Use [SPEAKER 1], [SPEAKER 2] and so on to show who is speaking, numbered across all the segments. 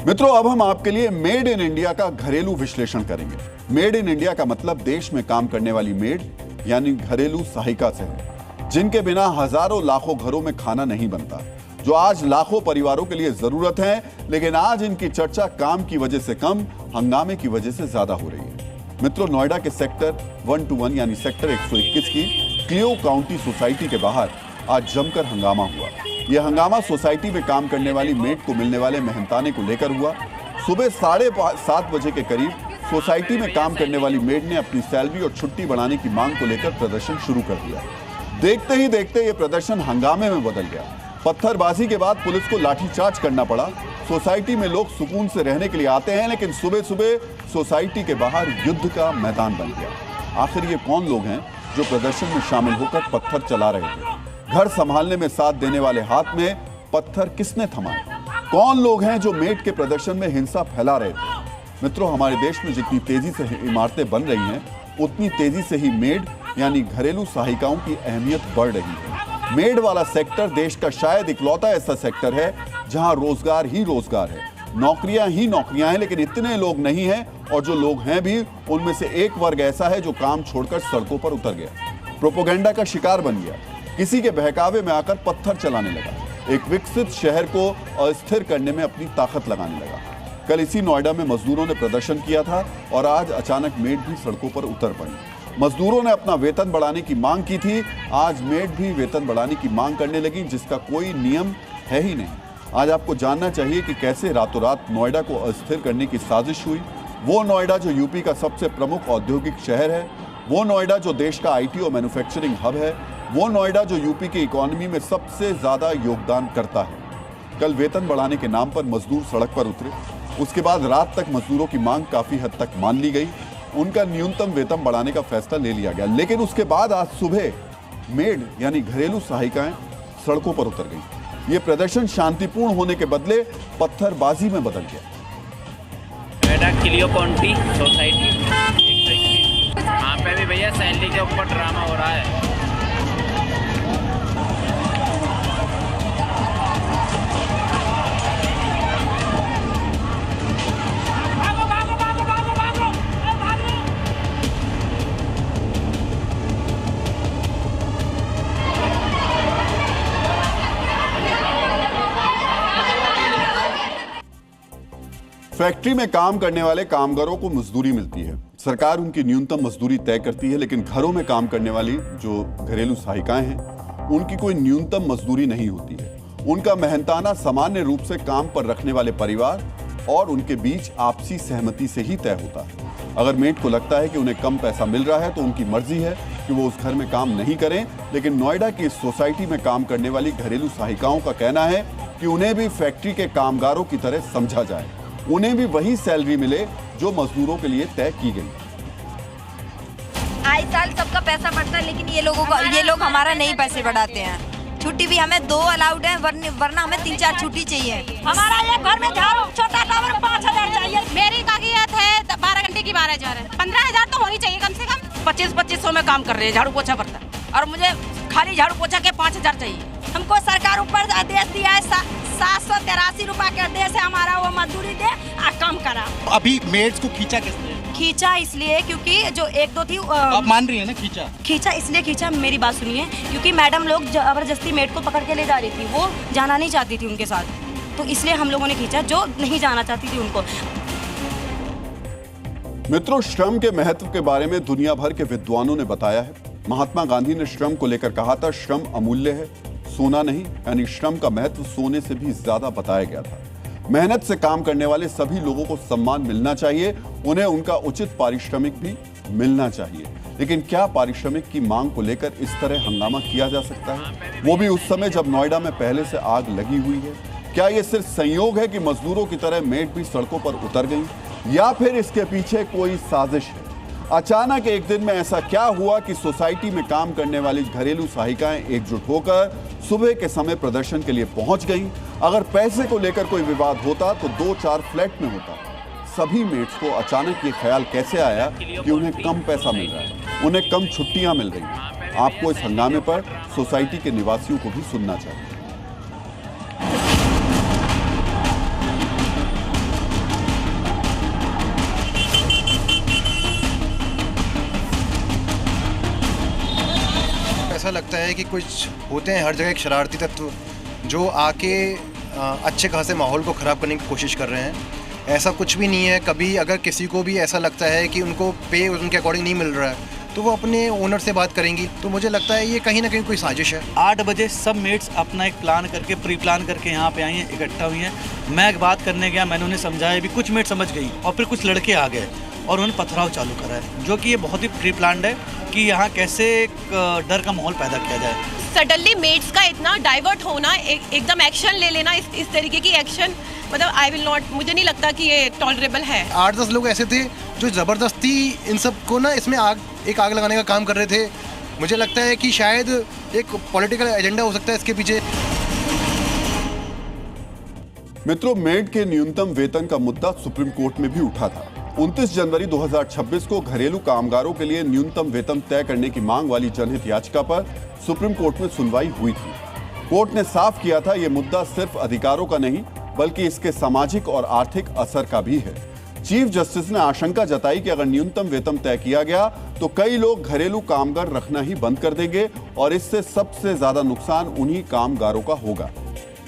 [SPEAKER 1] मित्रों, अब हम आपके लिए मेड इन इंडिया का घरेलू विश्लेषण करेंगे। मेड इन इंडिया का मतलब देश में काम करने वाली मेड यानी घरेलू सहायिका से है, जिनके बिना हजारों लाखों घरों में खाना नहीं बनता, जो आज लाखों परिवारों के लिए जरूरत है, लेकिन आज इनकी चर्चा काम की वजह से कम, हंगामे की वजह से ज्यादा हो रही है। मित्रों, नोएडा के सेक्टर 121 यानी सेक्टर 121 की क्लियो काउंटी सोसाइटी के बाहर आज जमकर हंगामा हुआ। यह हंगामा सोसाइटी में काम करने वाली मेड को मिलने वाले मेहनताने को लेकर हुआ। सुबह 7:30 बजे के करीब सोसाइटी में काम करने वाली मेड ने अपनी सैलरी और छुट्टी बढ़ाने की मांग को लेकर प्रदर्शन शुरू कर दिया। देखते ही देखते यह प्रदर्शन हंगामे में बदल गया। पत्थरबाजी के बाद पुलिस को लाठीचार्ज करना पड़ा। सोसाइटी में लोग सुकून से रहने के लिए आते हैं, लेकिन सुबह सुबह सोसाइटी के बाहर युद्ध का मैदान बन गया। आखिर ये कौन लोग हैं जो प्रदर्शन में शामिल होकर पत्थर चला रहे थे? घर संभालने में साथ देने वाले हाथ में पत्थर किसने थमाए? कौन लोग हैं जो मेड के प्रदर्शन में हिंसा फैला रहे थे? मित्रों, हमारे देश में जितनी तेजी से इमारतें बन रही हैं, उतनी तेजी से ही मेड यानी घरेलू सहायिकाओं की अहमियत बढ़ रही है। मेड वाला सेक्टर देश का शायद इकलौता ऐसा सेक्टर है जहां रोजगार ही रोजगार है, नौकरियां ही नौकरियां हैं, लेकिन इतने लोग नहीं हैं, और जो लोग हैं भी उनमें से एक वर्ग ऐसा है जो काम छोड़कर सड़कों पर उतर गया, प्रोपेगेंडा का शिकार बन गया, किसी के बहकावे में आकर पत्थर चलाने लगा, एक विकसित शहर को अस्थिर करने में अपनी ताकत लगाने लगा। कल इसी नोएडा में मजदूरों ने प्रदर्शन किया था और आज अचानक मेड भी सड़कों पर उतर पड़ी। मजदूरों ने अपना वेतन बढ़ाने की मांग की थी, आज मेड भी वेतन बढ़ाने की मांग करने लगी, जिसका कोई नियम है ही नहीं। आज आपको जानना चाहिए कि कैसे रातों रात नोएडा को अस्थिर करने की साजिश हुई। वो नोएडा जो यूपी का सबसे प्रमुख औद्योगिक शहर है, वो नोएडा जो देश का आईटी और मैन्युफैक्चरिंग हब है, वो नोएडा जो यूपी की इकोनॉमी में सबसे ज्यादा योगदान करता है। कल वेतन बढ़ाने के नाम पर मजदूर सड़क पर उतरे। उसके बाद रात तक मजदूरों की मांग काफी हद तक मान ली गई, उनका न्यूनतम वेतन बढ़ाने का फैसला ले लिया गया। लेकिन उसके बाद आज सुबह मेड यानी घरेलू सहायिकाएं सड़कों पर उतर गई। ये प्रदर्शन शांतिपूर्ण होने के बदले पत्थरबाजी में बदल गया।
[SPEAKER 2] नोएडा क्लियो काउंटी सोसाइटी 121, वहाँ पे भी भैया सैलरी के ऊपर ड्रामा हो रहा है।
[SPEAKER 1] फैक्ट्री में काम करने वाले कामगारों को मजदूरी मिलती है, सरकार उनकी न्यूनतम मजदूरी तय करती है, लेकिन घरों में काम करने वाली जो घरेलू सहायिकाएं हैं, उनकी कोई न्यूनतम मजदूरी नहीं होती है। उनका मेहनताना सामान्य रूप से काम पर रखने वाले परिवार और उनके बीच आपसी सहमति से ही तय होता है। अगर मेड को लगता है कि उन्हें कम पैसा मिल रहा है तो उनकी मर्जी है कि वो उस घर में काम नहीं करें, लेकिन नोएडा की इस सोसाइटी में काम करने वाली घरेलू सहायिकाओं का कहना है कि उन्हें भी फैक्ट्री के कामगारों की तरह समझा जाए, उन्हें भी वही सैलरी मिले जो मजदूरों के लिए तय की गई।
[SPEAKER 3] आए साल सबका पैसा बढ़ता है, लेकिन ये लोग हमारा नहीं पैसे बढ़ाते हैं। छुट्टी भी हमें 2 अलाउड है, वरना हमें 3-4 छुट्टी चाहिए।
[SPEAKER 4] हमारा ये घर में झाड़ू छोटा टावर 5000 चाहिए। मेरी कागजियत है 12 घंटे की 12,000 है, 15,000 तो होनी चाहिए कम से कम। 2500 में काम कर रहे हैं, झाड़ू पोछा करता है, और मुझे खाली झाड़ू पोछा के 5,000 चाहिए।
[SPEAKER 3] हमको सरकार ऊपर आदेश दिया है 783 रुपए के आदेश है हमारा, वो मजदूरी दे काम करा।
[SPEAKER 5] अभी मेड्स को खींचा किसने?
[SPEAKER 3] खींचा इसलिए क्योंकि जो 1-2 थी
[SPEAKER 5] आप मान रही है ना, खींचा
[SPEAKER 3] इसलिए खींचा, मेरी बात सुनिए, क्योंकि मैडम लोग जबरदस्ती मेड को पकड़ के ले जा रही थी, वो जाना नहीं चाहती थी उनके साथ, तो इसलिए हम लोगों ने खींचा, जो नहीं जाना चाहती थी उनको।
[SPEAKER 1] मित्रों, श्रम के महत्व के बारे में दुनिया भर के विद्वानों ने बताया है। महात्मा गांधी ने श्रम को लेकर कहा था, श्रम अमूल्य है, सोना नहीं, यानी श्रम का महत्व सोने से भी ज्यादा बताया गया था। मेहनत से काम करने वाले सभी लोगों को सम्मान मिलना चाहिए, उन्हें उनका उचित पारिश्रमिक भी मिलना चाहिए। लेकिन क्या पारिश्रमिक की मांग को लेकर इस तरह हंगामा किया जा सकता है, वो भी उस समय जब नोएडा में पहले से आग लगी हुई है? क्या ये सिर्फ संयोग है कि मजदूरों की तरह मेड भी सड़कों पर उतर गई, या फिर इसके पीछे कोई साजिश है? अचानक एक दिन में ऐसा क्या हुआ कि सोसाइटी में काम करने वाली घरेलू सहायिकाएं एकजुट होकर सुबह के समय प्रदर्शन के लिए पहुंच गईं? अगर पैसे को लेकर कोई विवाद होता तो 2-4 फ्लैट में होता। सभी मेट्स को अचानक ये ख्याल कैसे आया कि उन्हें कम पैसा मिल रहा है, उन्हें कम छुट्टियां मिल रही हैं? आपको इस हंगामे पर सोसाइटी के निवासियों को भी सुनना चाहिए।
[SPEAKER 6] लगता है कि कुछ होते हैं हर जगह एक शरारती तत्व जो आके अच्छे खासे माहौल को ख़राब करने की कोशिश कर रहे हैं। ऐसा कुछ भी नहीं है। कभी अगर किसी को भी ऐसा लगता है कि उनको पे उनके अकॉर्डिंग नहीं मिल रहा है तो वो अपने ओनर से बात करेंगी। तो मुझे लगता है ये कहीं ना कहीं कोई साजिश है।
[SPEAKER 5] 8 बजे सब मेट्स अपना एक प्लान करके प्री प्लान करके यहाँ पे आई हैं, इकट्ठा हुई हैं। मैं एक बात करने गया, मैंने उन्हें समझाया भी, कुछ मेट समझ गई और फिर कुछ लड़के आ गए और उन्होंने पथराव चालू करा है, जो कि ये बहुत ही प्री प्लान्ड है कि यहाँ कैसे एक डर का माहौल पैदा किया जाए।
[SPEAKER 7] सडनली मेट्स का इतना डाइवर्ट होना, एकदम एक्शन ले लेना, इस तरीके की एक्शन, मतलब आई विल नॉट, मुझे नहीं लगता कि ये टॉलरेबल है।
[SPEAKER 6] 8-10 लोग ऐसे थे जो ज़बरदस्ती इन सब को ना इसमें आग लगाने का काम कर रहे थे। मुझे लगता है कि शायद एक पॉलिटिकल एजेंडा हो सकता है इसके पीछे।
[SPEAKER 1] मित्रों, मेड के न्यूनतम वेतन का मुद्दा सुप्रीम कोर्ट में भी उठा था। 29 जनवरी 2026 को घरेलू कामगारों के लिए न्यूनतम वेतन तय करने की मांग वाली जनहित याचिका पर सुप्रीम कोर्ट में सुनवाई हुई थी। कोर्ट ने साफ किया था, यह मुद्दा सिर्फ अधिकारों का नहीं बल्कि इसके सामाजिक और आर्थिक असर का भी है। चीफ जस्टिस ने आशंका जताई कि अगर न्यूनतम वेतन तय किया गया तो कई लोग घरेलू कामगार रखना ही बंद कर देंगे और इससे सबसे ज्यादा नुकसान उन्हीं कामगारों का होगा।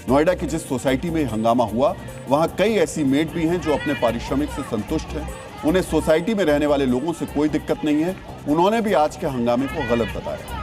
[SPEAKER 1] नोएडा की जिस सोसाइटी में हंगामा हुआ वहां कई ऐसी मेड भी हैं जो अपने पारिश्रमिक से संतुष्ट हैं। उन्हें सोसाइटी में रहने वाले लोगों से कोई दिक्कत नहीं है। उन्होंने भी आज के हंगामे को गलत बताया।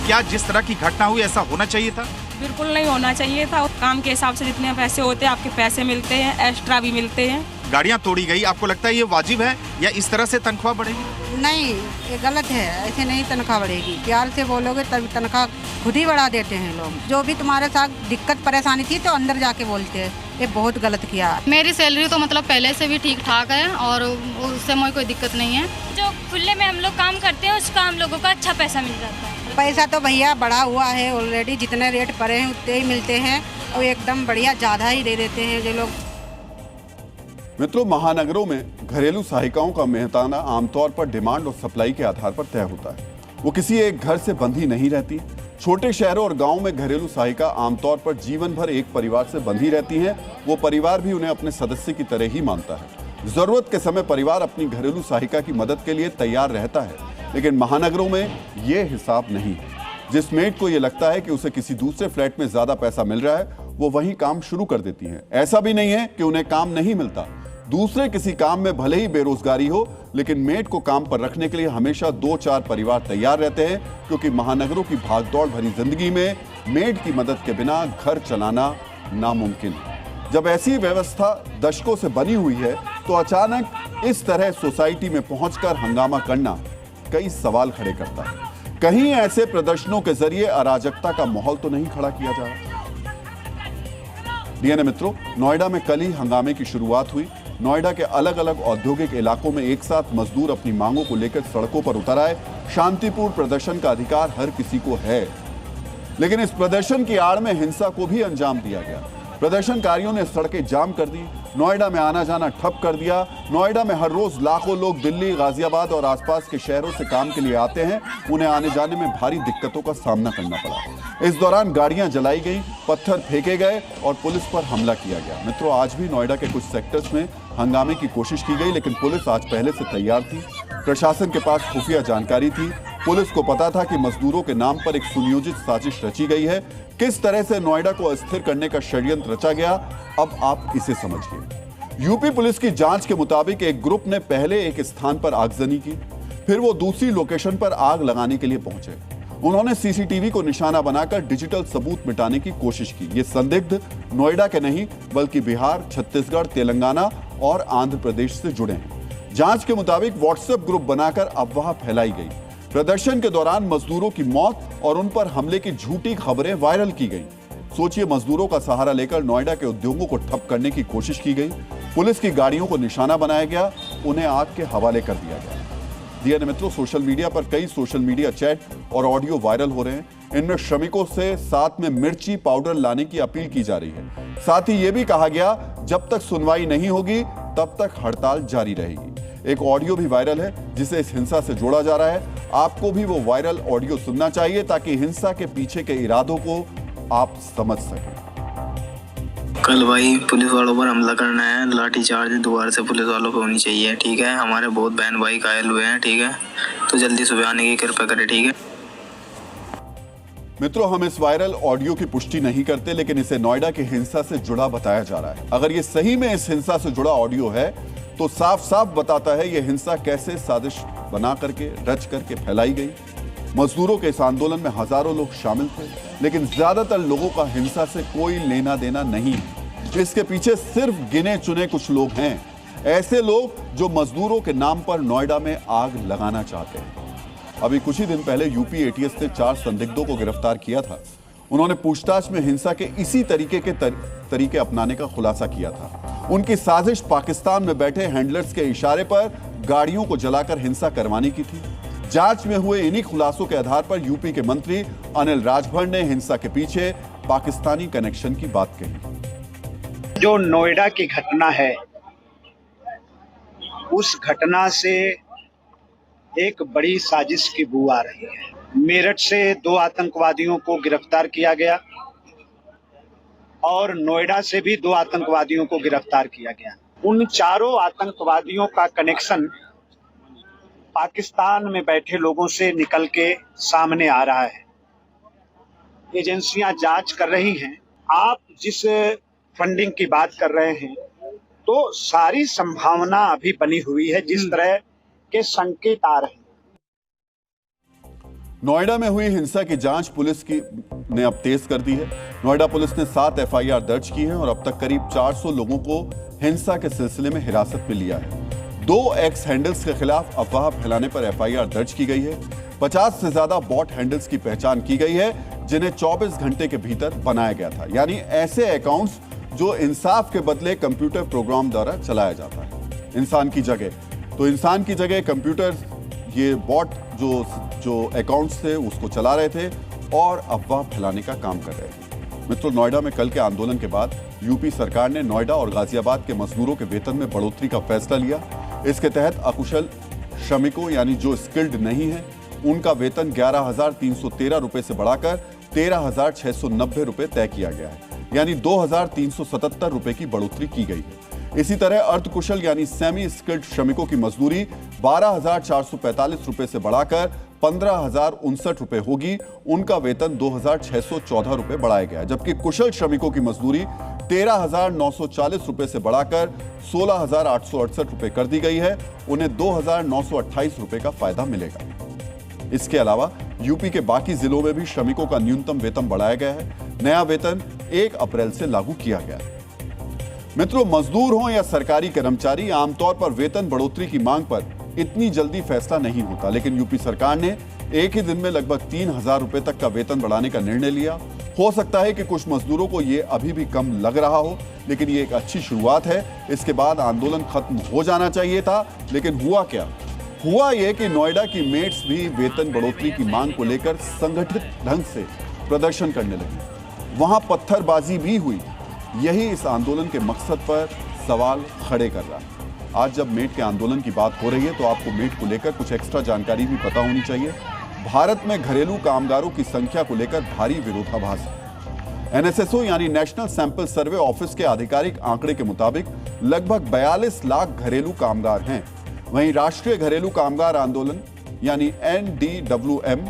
[SPEAKER 8] क्या जिस तरह की घटना हुई ऐसा होना चाहिए था?
[SPEAKER 9] बिल्कुल नहीं होना चाहिए था। काम के हिसाब से जितने पैसे होते हैं आपके पैसे मिलते हैं, एक्स्ट्रा भी मिलते हैं।
[SPEAKER 8] गाड़ियां तोड़ी गई, आपको लगता है ये वाजिब है या इस तरह से तनख्वाह बढ़ेगी?
[SPEAKER 10] नहीं, ये गलत है, ऐसे नहीं तनख्वाह बढ़ेगी। प्यार से बोलोगे तभी तनख्वाह खुद ही बढ़ा देते हैं लोग। जो भी तुम्हारे साथ दिक्कत परेशानी थी तो अंदर जाके बोलते हैं, ये बहुत गलत किया।
[SPEAKER 11] मेरी सैलरी तो मतलब पहले से भी ठीक ठाक है और उससे मुझे कोई दिक्कत नहीं है।
[SPEAKER 3] जो खुले में हम लोग काम करते हैं उसका हम लोगों का अच्छा पैसा मिल जाता है।
[SPEAKER 10] पैसा तो भैया बढ़ा हुआ है ऑलरेडी, जितने रेट पड़े हैं उतने ही मिलते हैं और एकदम बढ़िया ज़्यादा ही दे देते हैं जो लोग।
[SPEAKER 1] मित्रों, महानगरों में घरेलू सहायिकाओं का मेहताना आमतौर पर डिमांड और सप्लाई के आधार पर तय होता है। वो किसी एक घर से बंधी नहीं रहती। छोटे शहरों और गांवों में घरेलू सहायिका आमतौर पर जीवन भर एक परिवार से बंधी रहती हैं। वो परिवार भी उन्हें अपने सदस्य की तरह ही मानता है। जरूरत के समय परिवार अपनी घरेलू सहायिका की मदद के लिए तैयार रहता है, लेकिन महानगरों में ये हिसाब नहीं है। जिस मेड को ये लगता है कि उसे किसी दूसरे फ्लैट में ज्यादा पैसा मिल रहा है वो वहीं काम शुरू कर देती है। ऐसा भी नहीं है कि उन्हें काम नहीं मिलता। दूसरे किसी काम में भले ही बेरोजगारी हो, लेकिन मेड को काम पर रखने के लिए हमेशा 2-4 परिवार तैयार रहते हैं, क्योंकि महानगरों की भागदौड़ भरी जिंदगी में मेड की मदद के बिना घर चलाना नामुमकिन है। जब ऐसी व्यवस्था दशकों से बनी हुई है तो अचानक इस तरह सोसाइटी में पहुंचकर हंगामा करना कई सवाल खड़े करता है। कहीं ऐसे प्रदर्शनों के जरिए अराजकता का माहौल तो नहीं खड़ा किया जा रहा? डीएनए मित्रों, नोएडा में कल ही हंगामे की शुरुआत हुई। नोएडा के अलग अलग औद्योगिक इलाकों में एक साथ मजदूर अपनी मांगों को लेकर सड़कों पर उतर आए। शांतिपूर्ण प्रदर्शन का अधिकार हर किसी को है, लेकिन इस प्रदर्शन की आड़ में हिंसा को भी अंजाम दिया गया। प्रदर्शनकारियों ने सड़कें जाम कर दी, नोएडा में आना जाना ठप कर दिया। नोएडा में हर रोज लाखों लोग दिल्ली, गाजियाबाद और आसपास के शहरों से काम के लिए आते हैं। उन्हें आने जाने में भारी दिक्कतों का सामना करना पड़ा। इस दौरान गाड़ियां जलाई गई, पत्थर फेंके गए और पुलिस पर हमला किया गया। मित्रों, आज भी नोएडा के कुछ सेक्टर्स में हंगामे की कोशिश की गई, लेकिन पुलिस आज पहले से तैयार थी। प्रशासन के पास खुफिया जानकारी थी। पुलिस को पता था कि मजदूरों के नाम पर एक सुनियोजित साजिश रची गई है। किस तरह से नोएडा को अस्थिर करने का षड्यंत्र रचा गया, अब आप इसे समझिए। यूपी पुलिस की जांच के मुताबिक एक ग्रुप ने पहले एक स्थान पर आगजनी की, फिर वो दूसरी लोकेशन पर आग लगाने के लिए पहुंचे। उन्होंने सीसीटीवी को निशाना बनाकर डिजिटल सबूत मिटाने की कोशिश की। ये संदिग्ध नोएडा के नहीं बल्कि बिहार, छत्तीसगढ़, तेलंगाना और आंध्र प्रदेश से जुड़े हैं। जांच के मुताबिक व्हाट्सएप ग्रुप बनाकर अफवाह फैलाई गई। प्रदर्शन के दौरान मजदूरों की मौत और उन पर हमले की झूठी खबरें वायरल की गई। सोचिए, मजदूरों का सहारा लेकर नोएडा के उद्योगों को ठप करने की कोशिश की गई। पुलिस की गाड़ियों को निशाना बनाया गया, उन्हें आग के हवाले कर दिया गया। डीएनए मित्रों, सोशल मीडिया पर कई सोशल मीडिया चैट और ऑडियो वायरल हो रहे हैं। इनमें श्रमिकों से साथ में मिर्ची पाउडर लाने की अपील की जा रही है। साथ ही यह भी कहा गया, जब तक सुनवाई नहीं होगी तब तक हड़ताल जारी रहेगी। एक ऑडियो भी वायरल है जिसे इस हिंसा से जोड़ा जा रहा है। आपको भी वो वायरल ऑडियो सुनना चाहिए ताकि हिंसा के पीछे के इरादों को आप समझ सकें।
[SPEAKER 12] कल भाई पुलिस वालों पर हमला करना है, लाठीचार्ज दोबारा से पुलिस वालों को होनी चाहिए, ठीक है। हमारे बहुत बहन भाई घायल हुए हैं, ठीक है। तो जल्दी सुबह आने की कृपा करें, ठीक है।
[SPEAKER 1] मित्रों, हम इस वायरल ऑडियो की पुष्टि नहीं करते, लेकिन इसे नोएडा की हिंसा से जुड़ा बताया जा रहा है। अगर ये सही में इस हिंसा से जुड़ा ऑडियो है तो साफ साफ बताता है ये हिंसा कैसे साजिश बना करके, रच करके फैलाई गई। मजदूरों के इस आंदोलन में हजारों लोग शामिल थे, लेकिन ज्यादातर लोगों का हिंसा से कोई लेना देना नहीं है। इसके पीछे सिर्फ गिने चुने कुछ लोग हैं, ऐसे लोग जो मजदूरों के नाम पर नोएडा में आग लगाना चाहते हैं। अभी कुछ ही दिन पहले यूपी एटीएस ने 4 संदिग्धों को गिरफ्तार किया था। उन्होंने पूछताछ में हिंसा के इसी तरीके अपनाने का खुलासा किया था। उनकी साजिश पाकिस्तान में बैठे हैंडलर्स के इशारे पर गाड़ियों को जलाकर हिंसा करवाने की थी। जांच में हुए इन्हीं खुलासों के आधार पर यूपी के मंत्री अनिल राजभर ने हिंसा के पीछे पाकिस्तानी कनेक्शन की बात कही।
[SPEAKER 13] जो नोएडा की घटना है, उस घटना से एक बड़ी साजिश की बू आ रही है। मेरठ से 2 आतंकवादियों को गिरफ्तार किया गया और नोएडा से भी 2 आतंकवादियों को गिरफ्तार किया गया। उन चारों आतंकवादियों का कनेक्शन पाकिस्तान में बैठे लोगों से निकल के सामने आ रहा है। एजेंसियां जांच कर रही हैं। आप जिस फंडिंग की बात कर रहे हैं, तो सारी संभावना अभी बनी हुई है, जिस तरह के संकेत आ रहे हैं।
[SPEAKER 1] नोएडा में हुई हिंसा की जांच पुलिस ने अब तेज कर दी है। नोएडा पुलिस ने 7 एफआईआर दर्ज की हैं और अब तक करीब 400 लोगों को हिंसा के सिलसिले में हिरासत में लिया है। 2 एक्स हैंडल्स के खिलाफ अफवाह फैलाने पर एफआईआर दर्ज की गई है। 50 से ज्यादा बॉट हैंडल्स की पहचान की गई है, जिन्हें 24 घंटे के भीतर बनाया गया था। यानी ऐसे अकाउंट्स जो इंसाफ के बदले कंप्यूटर प्रोग्राम द्वारा चलाया जाता है। इंसान की जगह कंप्यूटर ये बॉट जो अकाउंट्स थे उसको चला रहे थे और अफवाह फैलाने का काम कर रहे थे। मित्रों, नोएडा में कल के आंदोलन के बाद यूपी सरकार ने नोएडा और गाजियाबाद के मजदूरों के वेतन में बढ़ोतरी का फैसला लिया। इसके तहत अकुशल श्रमिकों यानी जो स्किल्ड नहीं है, उनका वेतन 11,313 रुपए से बढ़ाकर 13,690 रुपए तय किया गया है। यानी 2,377 रुपए की बढ़ोतरी की गई है। इसी तरह अर्धकुशल यानी सेमी स्किल्ड श्रमिकों की मजदूरी 12,445 रुपए से बढ़ाकर 15,059 रुपए होगी। उनका वेतन 2,614 रुपए बढ़ाया गया, जबकि कुशल श्रमिकों की मजदूरी 13,940 रुपए से बढ़ाकर 16,868 रुपए कर दी गई है। उन्हें 2,928 रुपए का फायदा मिलेगा। इसके अलावा यूपी के बाकी जिलों में भी श्रमिकों का न्यूनतम वेतन बढ़ाया गया है। नया वेतन 1 अप्रैल से लागू किया गया है। मित्रों, मजदूर हों या सरकारी कर्मचारी, आमतौर पर वेतन बढ़ोतरी की मांग पर इतनी जल्दी फैसला नहीं होता, लेकिन यूपी सरकार ने एक ही दिन में लगभग 3,000 रुपए तक का वेतन बढ़ाने का निर्णय लिया। हो सकता है कि कुछ मजदूरों को ये अभी भी कम लग रहा हो, लेकिन ये एक अच्छी शुरुआत है। इसके बाद आंदोलन खत्म हो जाना चाहिए था, लेकिन हुआ क्या? हुआ यह कि नोएडा की मेट्स भी वेतन बढ़ोतरी की मांग को लेकर संगठित ढंग से प्रदर्शन करने लगी। वहां पत्थरबाजी भी हुई। यही इस आंदोलन के मकसद पर सवाल खड़े कर रहा है। आज जब मेट के आंदोलन की बात हो रही है, तो आपको मेट को लेकर कुछ एक्स्ट्रा जानकारी भी पता होनी चाहिए। भारत में घरेलू कामगारों की संख्या को लेकर भारी विरोधाभास है। एनएसएसओ यानी नेशनल सैंपल सर्वे ऑफिस के आधिकारिक आंकड़े के मुताबिक लगभग 42 लाख घरेलू कामगार हैं। वहीं राष्ट्रीय घरेलू कामगार आंदोलन यानी NDWM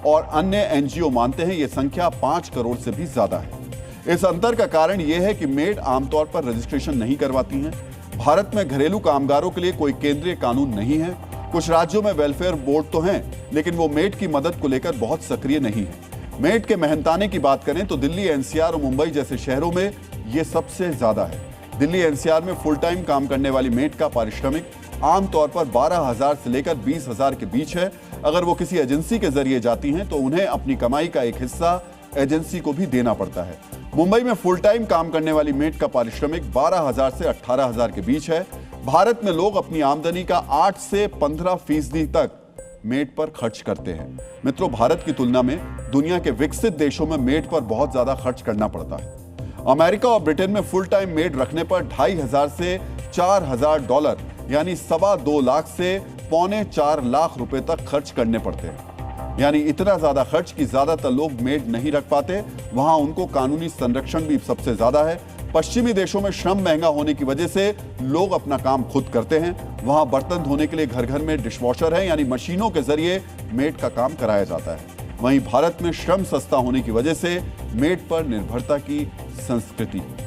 [SPEAKER 1] और अन्य एनजीओ मानते हैं यह संख्या 5 करोड़ से भी ज्यादा है। इस अंतर का कारण यह है कि मेड आमतौर पर रजिस्ट्रेशन नहीं करवाती हैं। भारत में घरेलू कामगारों के लिए कोई केंद्रीय कानून नहीं है। कुछ राज्यों में वेलफेयर बोर्ड तो हैं, लेकिन वो मेड की मदद को लेकर बहुत सक्रिय नहीं है। मेड के मेहनताने की बात करें तो दिल्ली, एनसीआर और मुंबई जैसे शहरों में ये सबसे ज्यादा है। दिल्ली एनसीआर में फुल टाइम काम करने वाली मेड का पारिश्रमिक आमतौर पर 12,000 से लेकर 20,000 के बीच है। अगर वो किसी एजेंसी के जरिए जाती हैं तो उन्हें अपनी कमाई का एक हिस्सा एजेंसी को भी देना पड़ता है। मुंबई में फुल टाइम काम करने वाली मेड का पारिश्रमिक 12,000 से 18,000 के बीच है। भारत में लोग अपनी आमदनी का 8 से 15% तक मेड पर खर्च करते हैं। मित्रों, भारत की तुलना में दुनिया के विकसित देशों में मेड पर बहुत ज्यादा खर्च करना पड़ता है। अमेरिका और ब्रिटेन में फुल टाइम मेड रखने पर $2,500 से $4,000 यानी 2.25 लाख से 3.25 लाख रुपए तक खर्च करने पड़ते हैं। यानी इतना ज्यादा खर्च कि ज्यादातर लोग मेड नहीं रख पाते। वहां उनको कानूनी संरक्षण भी सबसे ज्यादा है। पश्चिमी देशों में श्रम महंगा होने की वजह से लोग अपना काम खुद करते हैं। वहां बर्तन धोने के लिए घर घर में डिशवॉशर है, यानी मशीनों के जरिए मेड का काम कराया जाता है। वहीं भारत में श्रम सस्ता होने की वजह से मेड पर निर्भरता की संस्कृति है।